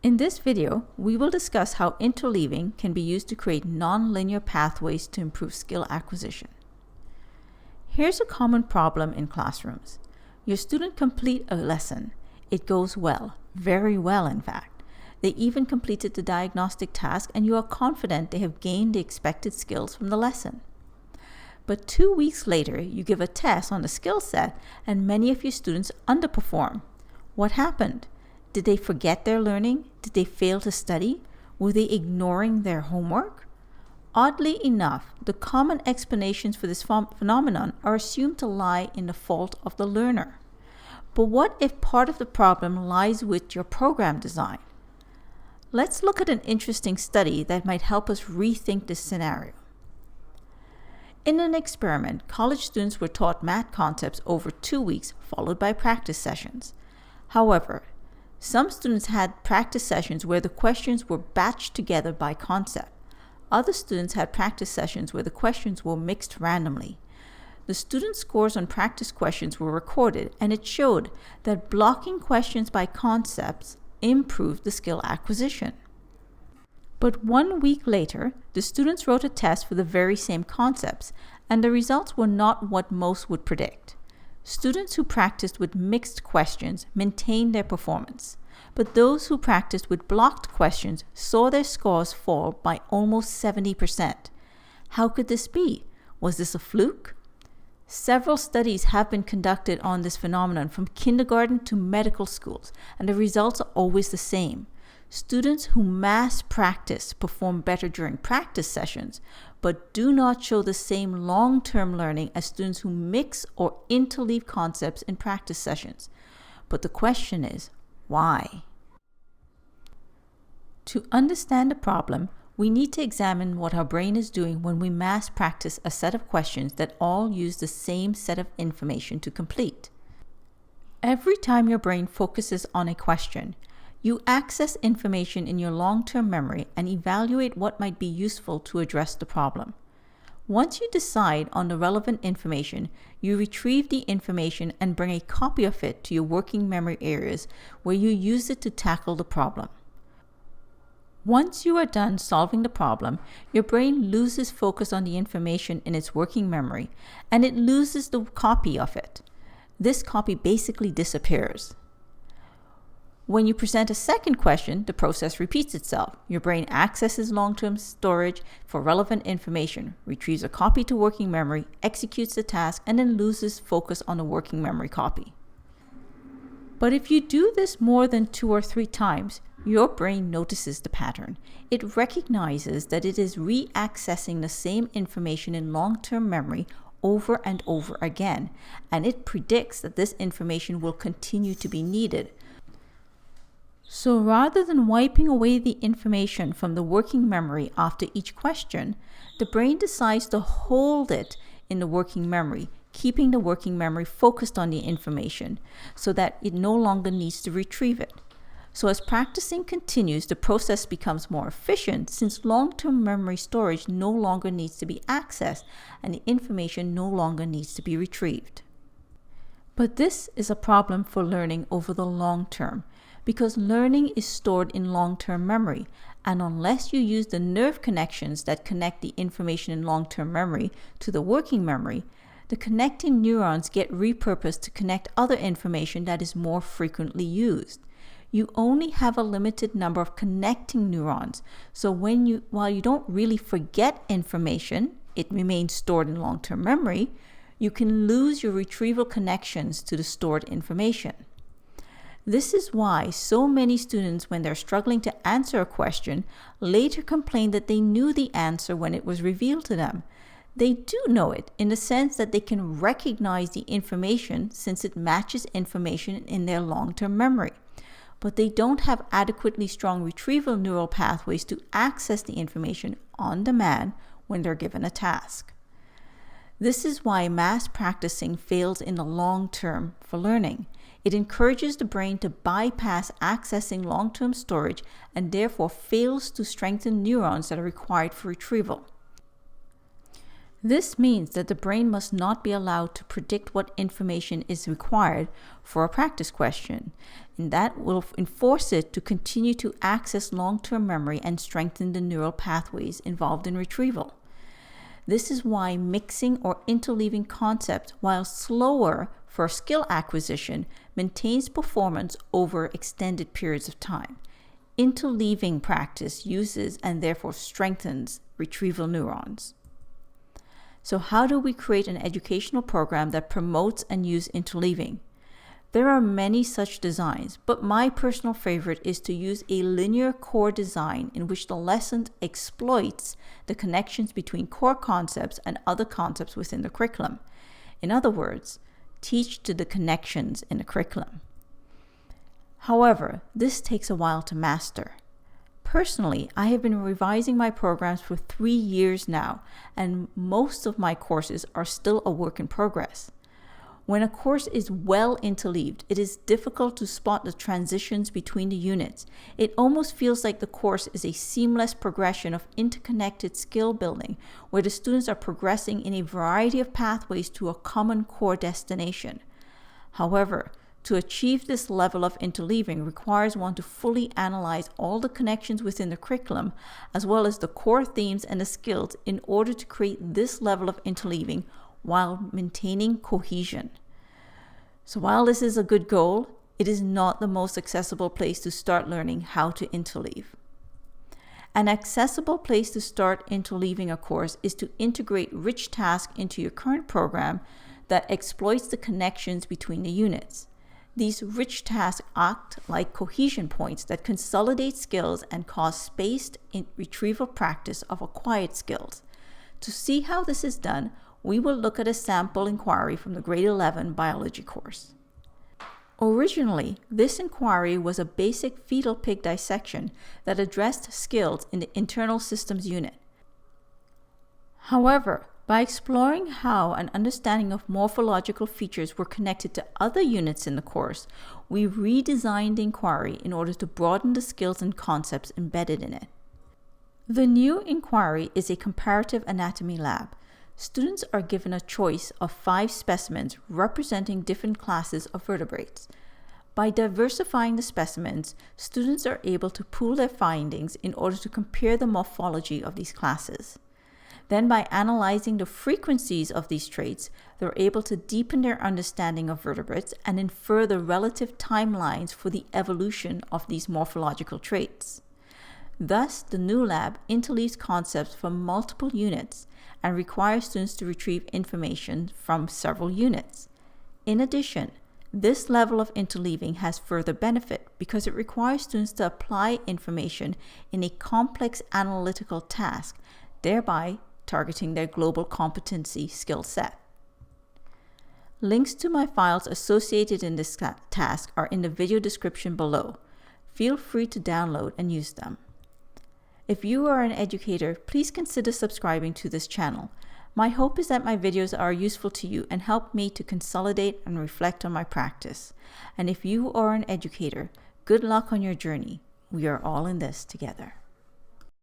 In this video, we will discuss how interleaving can be used to create non-linear pathways to improve skill acquisition. Here's a common problem in classrooms. Your student complete a lesson. It goes well, very well in fact. They even completed the diagnostic task and you are confident they have gained the expected skills from the lesson. But 2 weeks later, you give a test on the skill set and many of your students underperform. What happened? Did they forget their learning? Did they fail to study? Were they ignoring their homework? Oddly enough, the common explanations for this phenomenon are assumed to lie in the fault of the learner. But what if part of the problem lies with your program design? Let's look at an interesting study that might help us rethink this scenario. In an experiment, college students were taught math concepts over 2 weeks, followed by practice sessions. However, some students had practice sessions where the questions were batched together by concept. Other students had practice sessions where the questions were mixed randomly. The student scores on practice questions were recorded, and it showed that blocking questions by concepts improved the skill acquisition. But 1 week later, the students wrote a test for the very same concepts, and the results were not what most would predict. Students who practiced with mixed questions maintained their performance, but those who practiced with blocked questions saw their scores fall by almost 70%. How could this be? Was this a fluke? Several studies have been conducted on this phenomenon from kindergarten to medical schools, and the results are always the same. Students who mass practice perform better during practice sessions, but do not show the same long-term learning as students who mix or interleave concepts in practice sessions. But the question is, why? To understand the problem, we need to examine what our brain is doing when we mass practice a set of questions that all use the same set of information to complete. Every time your brain focuses on a question, you access information in your long-term memory and evaluate what might be useful to address the problem. Once you decide on the relevant information, you retrieve the information and bring a copy of it to your working memory areas where you use it to tackle the problem. Once you are done solving the problem, your brain loses focus on the information in its working memory and it loses the copy of it. This copy basically disappears. When you present a second question, the process repeats itself. Your brain accesses long-term storage for relevant information, retrieves a copy to working memory, executes the task, and then loses focus on the working memory copy. But if you do this more than 2 or 3 times, your brain notices the pattern. It recognizes that it is re-accessing the same information in long-term memory over and over again, and it predicts that this information will continue to be needed. So rather than wiping away the information from the working memory after each question, the brain decides to hold it in the working memory, keeping the working memory focused on the information so that it no longer needs to retrieve it. So as practicing continues, the process becomes more efficient since long-term memory storage no longer needs to be accessed and the information no longer needs to be retrieved. But this is a problem for learning over the long term, because learning is stored in long-term memory, and unless you use the nerve connections that connect the information in long-term memory to the working memory, the connecting neurons get repurposed to connect other information that is more frequently used. You only have a limited number of connecting neurons, so while you don't really forget information, it remains stored in long-term memory, you can lose your retrieval connections to the stored information. This is why so many students, when they're struggling to answer a question, later complain that they knew the answer when it was revealed to them. They do know it in the sense that they can recognize the information since it matches information in their long-term memory. But they don't have adequately strong retrieval neural pathways to access the information on demand when they're given a task. This is why mass practicing fails in the long term for learning. It encourages the brain to bypass accessing long-term storage and therefore fails to strengthen neurons that are required for retrieval. This means that the brain must not be allowed to predict what information is required for a practice question. and that will enforce it to continue to access long-term memory and strengthen the neural pathways involved in retrieval. This is why mixing or interleaving concepts, while slower for skill acquisition, maintains performance over extended periods of time. Interleaving practice uses and therefore strengthens retrieval neurons. So how do we create an educational program that promotes and uses interleaving? There are many such designs, but my personal favorite is to use a linear core design in which the lesson exploits the connections between core concepts and other concepts within the curriculum. In other words, teach to the connections in the curriculum. However, this takes a while to master. Personally, I have been revising my programs for 3 years now, and most of my courses are still a work in progress. When a course is well interleaved, it is difficult to spot the transitions between the units. It almost feels like the course is a seamless progression of interconnected skill building, where the students are progressing in a variety of pathways to a common core destination. However, to achieve this level of interleaving requires one to fully analyze all the connections within the curriculum, as well as the core themes and the skills, in order to create this level of interleaving while maintaining cohesion. So while this is a good goal, it is not the most accessible place to start learning how to interleave. An accessible place to start interleaving a course is to integrate rich tasks into your current program that exploits the connections between the units. These rich tasks act like cohesion points that consolidate skills and cause spaced retrieval practice of acquired skills. To see how this is done, we will look at a sample inquiry from the grade 11 biology course. Originally, this inquiry was a basic fetal pig dissection that addressed skills in the internal systems unit. However, by exploring how an understanding of morphological features were connected to other units in the course, we redesigned the inquiry in order to broaden the skills and concepts embedded in it. The new inquiry is a comparative anatomy lab. Students are given a choice of 5 specimens representing different classes of vertebrates. By diversifying the specimens, students are able to pool their findings in order to compare the morphology of these classes. Then, by analyzing the frequencies of these traits, they're able to deepen their understanding of vertebrates and infer the relative timelines for the evolution of these morphological traits. Thus, the new lab interleaves concepts from multiple units and requires students to retrieve information from several units. In addition, this level of interleaving has further benefit because it requires students to apply information in a complex analytical task, thereby targeting their global competency skill set. Links to my files associated in this task are in the video description below. Feel free to download and use them. If you are an educator, please consider subscribing to this channel. My hope is that my videos are useful to you and help me to consolidate and reflect on my practice. And if you are an educator, good luck on your journey. We are all in this together.